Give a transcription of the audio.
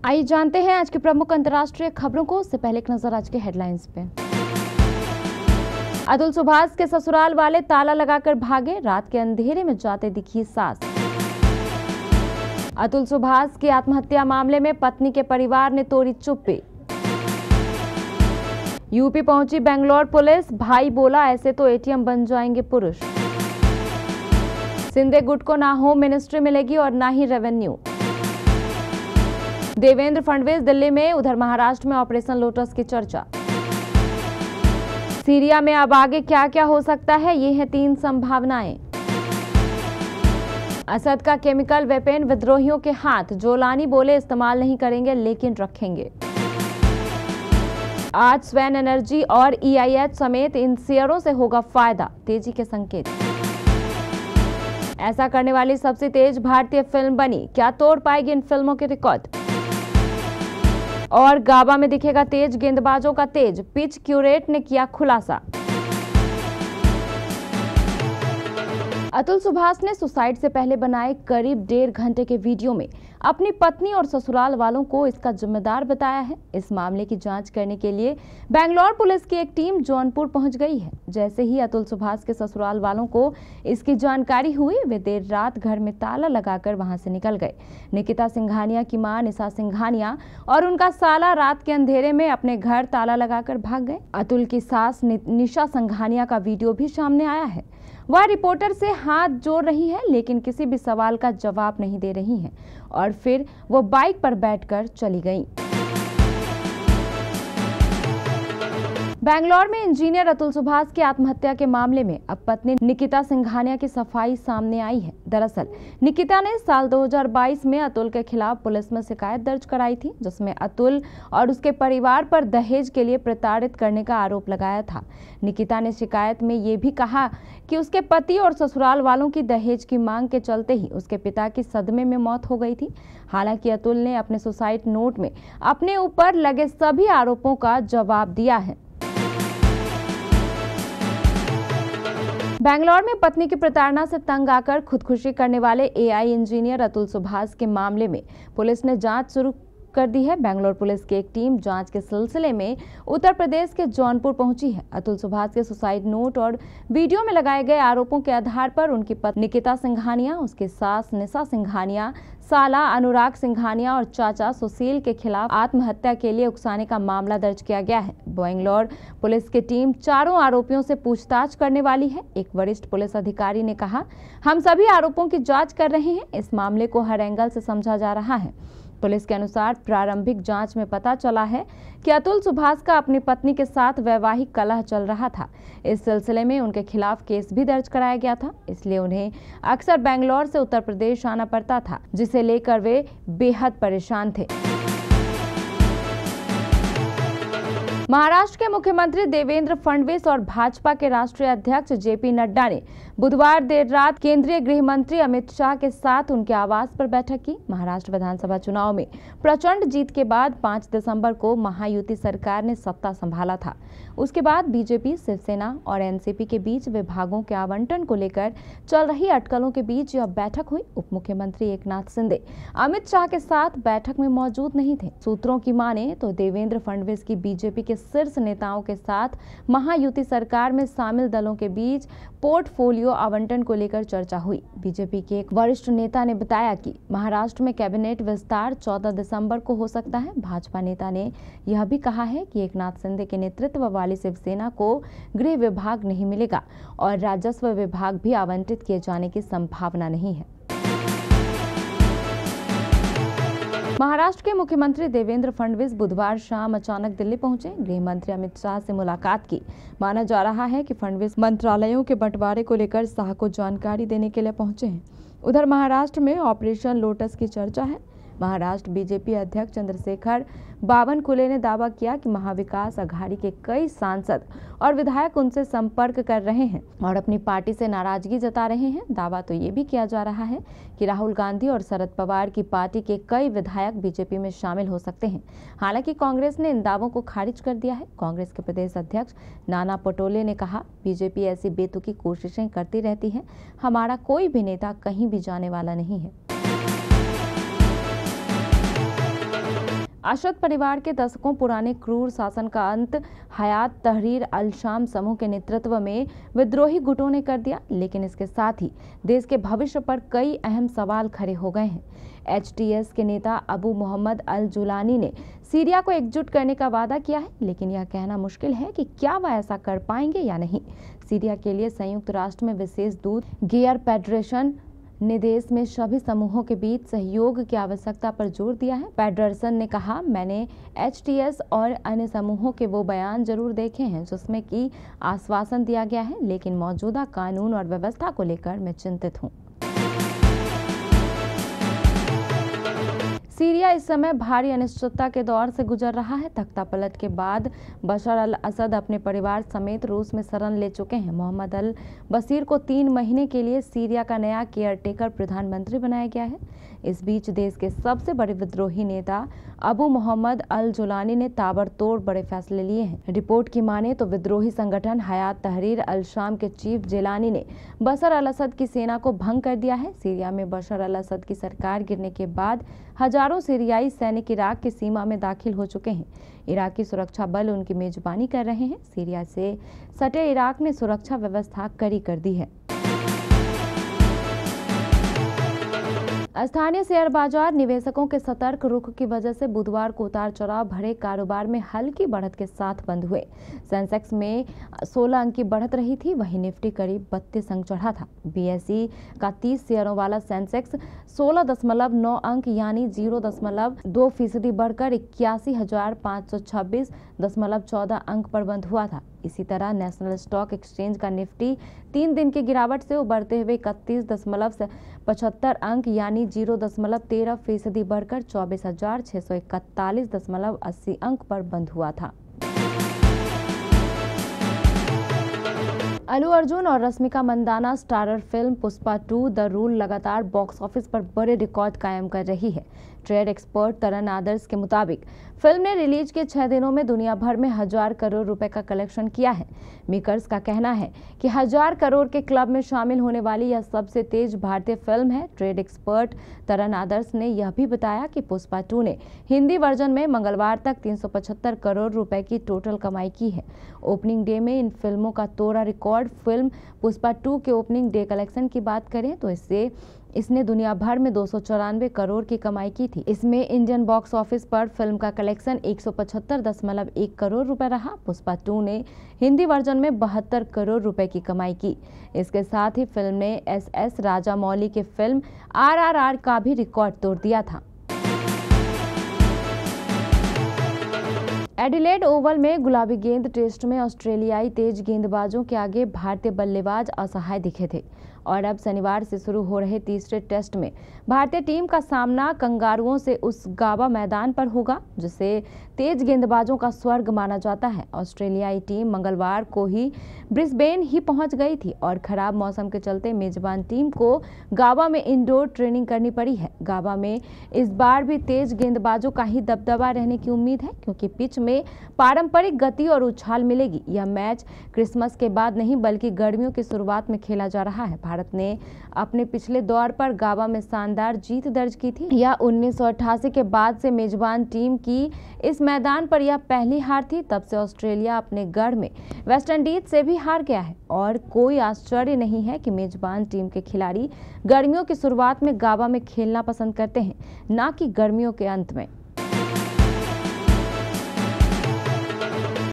आइए जानते हैं आज की प्रमुख अंतर्राष्ट्रीय खबरों को। उससे पहले एक नजर आज के हेडलाइंस पे। अतुल सुभाष के ससुराल वाले ताला लगाकर भागे, रात के अंधेरे में जाते दिखी सास। अतुल सुभाष की आत्महत्या मामले में पत्नी के परिवार ने तोड़ी चुप्पी। यूपी पहुंची बेंगलोर पुलिस, भाई बोला ऐसे तो एटीएम बन जाएंगे पुरुष। सिंधे गुट को ना होम मिनिस्ट्री मिलेगी और ना ही रेवेन्यू। देवेंद्र फडणवीस दिल्ली में, उधर महाराष्ट्र में ऑपरेशन लोटस की चर्चा। सीरिया में अब आगे क्या क्या हो सकता है, ये हैं 3 संभावनाएं। असद का केमिकल वेपन विद्रोहियों के हाथ, जोलानी बोले इस्तेमाल नहीं करेंगे लेकिन रखेंगे। आज स्वैन एनर्जी और EIH समेत इन शेयरों से होगा फायदा, तेजी के संकेत। ऐसा करने वाली सबसे तेज भारतीय फिल्म बनी, क्या तोड़ पाएगी इन फिल्मों के रिकॉर्ड। और गाबा में दिखेगा तेज गेंदबाजों का तेज, पिच क्यूरेट ने किया खुलासा। अतुल सुभाष ने सुसाइड से पहले बनाए करीब 1.5 घंटे के वीडियो में अपनी पत्नी और ससुराल वालों को इसका जिम्मेदार बताया है। इस मामले की जांच करने के लिए बेंगलोर पुलिस की एक टीम जौनपुर पहुंच गई है। जैसे ही अतुल सुभाष के ससुराल वालों को इसकी जानकारी हुई, वे देर रात घर में ताला लगाकर वहां से निकल गए। निकिता सिंघानिया की मां निशा सिंघानिया और उनका साला रात के अंधेरे में अपने घर ताला लगाकर भाग गए। अतुल की सास निशा सिंघानिया का वीडियो भी सामने आया है। वह रिपोर्टर से हाथ जोड़ रही है लेकिन किसी भी सवाल का जवाब नहीं दे रही हैं और फिर वो बाइक पर बैठकर चली गईं। बेंगलोर में इंजीनियर अतुल सुभाष की आत्महत्या के मामले में अब पत्नी निकिता सिंघानिया की सफाई सामने आई है। दरअसल निकिता ने साल 2022 में अतुल के खिलाफ पुलिस में शिकायत दर्ज कराई थी, जिसमें अतुल और उसके परिवार पर दहेज के लिए प्रताड़ित करने का आरोप लगाया था। निकिता ने शिकायत में ये भी कहा कि उसके पति और ससुराल वालों की दहेज की मांग के चलते ही उसके पिता की सदमे में मौत हो गई थी। हालांकि अतुल ने अपने सुसाइड नोट में अपने ऊपर लगे सभी आरोपों का जवाब दिया है। बेंगलोर में पत्नी की प्रताड़ना से तंग आकर खुदकुशी करने वाले AI इंजीनियर अतुल सुभाष के मामले में पुलिस ने जांच शुरू कर दी है। बेंगलोर पुलिस की एक टीम जांच के सिलसिले में उत्तर प्रदेश के जौनपुर पहुंची है। अतुल सुभाष के सुसाइड नोट और वीडियो में लगाए गए आरोपों के आधार पर उनकी पत्नी निकिता सिंघानिया, उसकी सास निशा सिंघानिया, साला अनुराग सिंघानिया और चाचा सुशील के खिलाफ आत्महत्या के लिए उकसाने का मामला दर्ज किया गया है। बेंगलोर पुलिस की टीम चारों आरोपियों से पूछताछ करने वाली है। एक वरिष्ठ पुलिस अधिकारी ने कहा, हम सभी आरोपों की जांच कर रहे हैं, इस मामले को हर एंगल से समझा जा रहा है। पुलिस के अनुसार प्रारंभिक जांच में पता चला है कि अतुल सुभाष का अपनी पत्नी के साथ वैवाहिक कलह चल रहा था। इस सिलसिले में उनके खिलाफ केस भी दर्ज कराया गया था, इसलिए उन्हें अक्सर बेंगलोर से उत्तर प्रदेश आना पड़ता था, जिसे लेकर वे बेहद परेशान थे। महाराष्ट्र के मुख्यमंत्री देवेंद्र फडणवीस और भाजपा के राष्ट्रीय अध्यक्ष JP नड्डा ने बुधवार देर रात केंद्रीय गृह मंत्री अमित शाह के साथ उनके आवास पर बैठक की। महाराष्ट्र विधानसभा चुनाव में प्रचंड जीत के बाद 5 दिसंबर को महायुति सरकार ने सत्ता संभाला था। उसके बाद बीजेपी, शिवसेना और NCP के बीच विभागों के आवंटन को लेकर चल रही अटकलों के बीच यह बैठक हुई। उप मुख्यमंत्री एकनाथ शिंदे अमित शाह के साथ बैठक में मौजूद नहीं थे। सूत्रों की माने तो देवेंद्र फडणवीस की बीजेपी के शीर्ष नेताओं के साथ महायुति सरकार में शामिल दलों के बीच पोर्टफोलियो आवंटन को लेकर चर्चा हुई। बीजेपी के एक वरिष्ठ नेता ने बताया कि महाराष्ट्र में कैबिनेट विस्तार 14 दिसंबर को हो सकता है। भाजपा नेता ने यह भी कहा है कि एकनाथ शिंदे के नेतृत्व वाली शिवसेना को गृह विभाग नहीं मिलेगा और राजस्व विभाग भी आवंटित किए जाने की संभावना नहीं है। महाराष्ट्र के मुख्यमंत्री देवेंद्र फडणवीस बुधवार शाम अचानक दिल्ली पहुंचे। गृह मंत्री अमित शाह से मुलाकात की। माना जा रहा है कि फडणवीस मंत्रालयों के बंटवारे को लेकर शाह को जानकारी देने के लिए पहुंचे हैं। उधर महाराष्ट्र में ऑपरेशन लोटस की चर्चा है। महाराष्ट्र बीजेपी अध्यक्ष चंद्रशेखर बावनकुले ने दावा किया कि महाविकास अघाड़ी के कई सांसद और विधायक उनसे संपर्क कर रहे हैं और अपनी पार्टी से नाराजगी जता रहे हैं। दावा तो ये भी किया जा रहा है कि राहुल गांधी और शरद पवार की पार्टी के कई विधायक बीजेपी में शामिल हो सकते हैं। हालांकि कांग्रेस ने इन दावों को खारिज कर दिया है। कांग्रेस के प्रदेश अध्यक्ष नाना पटोले ने कहा, बीजेपी ऐसी बेतुकी कोशिशें करती रहती है, हमारा कोई भी नेता कहीं भी जाने वाला नहीं है। असद परिवार के दशकों पुराने क्रूर शासन का अंत हयात तहरीर अल शाम समूह के नेतृत्व में विद्रोही गुटों ने कर दिया, लेकिन इसके साथ ही देश के भविष्य पर कई अहम सवाल खड़े हो गए हैं। HTS के नेता अबू मोहम्मद अल जुलानी ने सीरिया को एकजुट करने का वादा किया है, लेकिन यह कहना मुश्किल है कि क्या वह ऐसा कर पाएंगे या नहीं। सीरिया के लिए संयुक्त राष्ट्र में विशेष दूत गियर पेडरेशन ने देश में सभी समूहों के बीच सहयोग की आवश्यकता पर जोर दिया है। पेडरसन ने कहा, मैंने HTS और अन्य समूहों के वो बयान जरूर देखे हैं जिसमें कि आश्वासन दिया गया है, लेकिन मौजूदा कानून और व्यवस्था को लेकर मैं चिंतित हूँ। सीरिया इस समय भारी अनिश्चितता के दौर से गुजर रहा है। तख्तापलट के बाद बशर अल असद अपने परिवार समेत रूस में शरण ले चुके हैं। मोहम्मद अल बशीर को 3 महीने के लिए सीरिया का नया केयरटेकर प्रधानमंत्री बनाया गया है। इस बीच देश के सबसे बड़े विद्रोही नेता अबू मोहम्मद अल जुलानी ने ताबड़तोड़ बड़े फैसले लिए हैं। रिपोर्ट की माने तो विद्रोही संगठन हयात तहरीर अल शाम के चीफ जेलानी ने बशर अल असद की सेना को भंग कर दिया है। सीरिया में बशर अल असद की सरकार गिरने के बाद हजारों सीरियाई सैनिक इराक की सीमा में दाखिल हो चुके हैं। इराकी सुरक्षा बल उनकी मेजबानी कर रहे हैं। सीरिया से सटे इराक ने सुरक्षा व्यवस्था कड़ी कर दी है। स्थानीय शेयर बाजार निवेशकों के सतर्क रुख की वजह से बुधवार को उतार चढ़ाव भरे कारोबार में हल्की बढ़त के साथ बंद हुए। सेंसेक्स में 16 अंक की बढ़त रही थी, वहीं निफ्टी करीब 32 अंक चढ़ा था। BSE का 30 शेयरों वाला सेंसेक्स 16.9 अंक यानी 0.2% बढ़कर 81,526.14 अंक पर बंद हुआ था। इसी तरह नेशनल स्टॉक एक्सचेंज का निफ्टी 3 दिन की गिरावट से उबरते हुए 31.75 अंक यानी 0.13% बढ़कर 24,641.80 अंक पर बंद हुआ था। अल्लू अर्जुन और Rashmika Mandanna starrer film Pushpa 2 the rule लगातार बॉक्स ऑफिस पर बड़े रिकॉर्ड कायम कर रही है। ट्रेड एक्सपर्ट तरन आदर्श के मुताबिक फिल्म ने रिलीज के 6 दिनों में दुनिया भर में 1000 करोड़ रुपए का कलेक्शन किया है। मेकर्स का कहना है कि 1000 करोड़ के क्लब में शामिल होने वाली यह सबसे तेज भारतीय फिल्म है। ट्रेड एक्सपर्ट तरन आदर्श ने यह भी बताया कि पुष्पा 2 ने हिंदी वर्जन में मंगलवार तक 375 करोड़ रुपए की टोटल कमाई की है। ओपनिंग डे में इन फिल्मों का तोड़ा रिकॉर्ड। फिल्म पुष्पा 2 के ओपनिंग डे कलेक्शन की बात करें तो इसने दुनिया भर में 294 करोड़ की कमाई की थी। इसमें इंडियन बॉक्स ऑफिस पर फिल्म का कलेक्शन 175.1 करोड़ रुपए रहा। पुष्पा 2 ने हिंदी वर्जन में 72 करोड़ रुपए की कमाई की। इसके साथ ही फिल्म ने SS राजामौली की फिल्म RRR का भी रिकॉर्ड तोड़ दिया था। एडिलेड ओवल में गुलाबी गेंद टेस्ट में ऑस्ट्रेलियाई तेज गेंदबाजों के आगे भारतीय बल्लेबाज असहाय दिखे थे और अब शनिवार से शुरू हो रहे तीसरे टेस्ट में भारतीय टीम का सामना कंगारुओं से उस गाबा मैदान पर होगा जिसे तेज गेंदबाजों का स्वर्ग माना जाता है। ऑस्ट्रेलियाई टीम मंगलवार को ही ब्रिस्बेन ही पहुंच गई थी और खराब मौसम के चलते मेजबान टीम को गाबा में इंडोर ट्रेनिंग करनी पड़ी है। गाबा में इस बार भी तेज गेंदबाजों का ही दबदबा रहने की उम्मीद है क्योंकि पिच में पारंपरिक गति और उछाल मिलेगी। यह मैच क्रिसमस के बाद नहीं बल्कि गर्मियों की शुरुआत में खेला जा रहा है। भारत ने अपने पिछले दौर पर गाबा में शानदार जीत दर्ज की थी। यह 1988 के बाद से मेजबान टीम की इस मैदान पर यह पहली हार थी। तब से ऑस्ट्रेलिया अपने गढ़ में वेस्टइंडीज से भी हार गया है और कोई आश्चर्य नहीं है कि मेजबान टीम के खिलाड़ी गर्मियों की शुरुआत में गाबा में खेलना पसंद करते हैं, न कि गर्मियों के अंत में।